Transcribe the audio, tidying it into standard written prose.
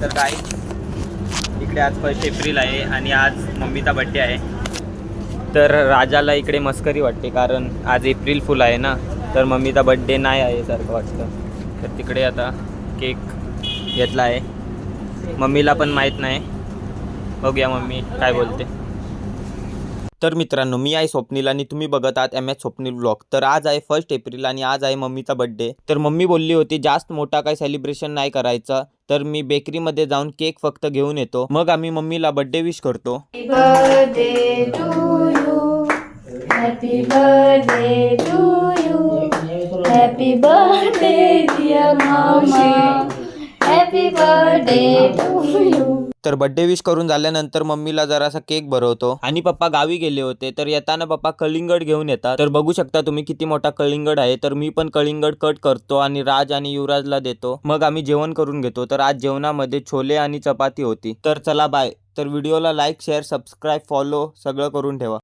तर काय इकडे आज 1 एप्रिल आहे आणि आज मम्मीचा बड्डे आहे. तर राजाला इकडे मस्करी वाटते कारण आज एप्रिल फुल आहे ना, तर मम्मीचा बड्डे नाही आहे सारखं वाटतं. तर तिकडे आता केक घेतला आहे. मम्मीला पण माहीत नाही, बघूया मम्मी काय बोलते. तर मित्रांनो, मी आहे स्वप्नील आणि तुम्ही बघत आहात MS स्वप्नील ब्लॉग. तर आज आहे 1 एप्रिल आणि आज आहे मम्मीचा बड्डे. तर मम्मी बोलली होती जास्त मोठा काही सेलिब्रेशन नाही करायचा, तर मी बेकरीमध्ये जाऊन केक फक्त घेऊन येतो, मग आम्ही मम्मीला बड्डे विश करतो. Happy birthday to you. Happy birthday dear mama. Happy birthday to you. तर बड्डे विश करून झाल्यानंतर मम्मीला जरासा केक भरवतो आणि पप्पा गावी गेले होते, तर येताना पप्पा कलिंगड घेऊन येतात. तर बघू शकता तुम्ही किती मोठा कलिंगड आहे. तर मी पण कलिंगड कट करतो आणि राज आणि युवराजला देतो, मग आम्ही जेवण करून घेतो. तर आज जेवणामध्ये छोले आणि चपाती होती. तर चला बाय. तर व्हिडिओला लाईक, शेअर, सबस्क्राईब, फॉलो सगळं करून ठेवा.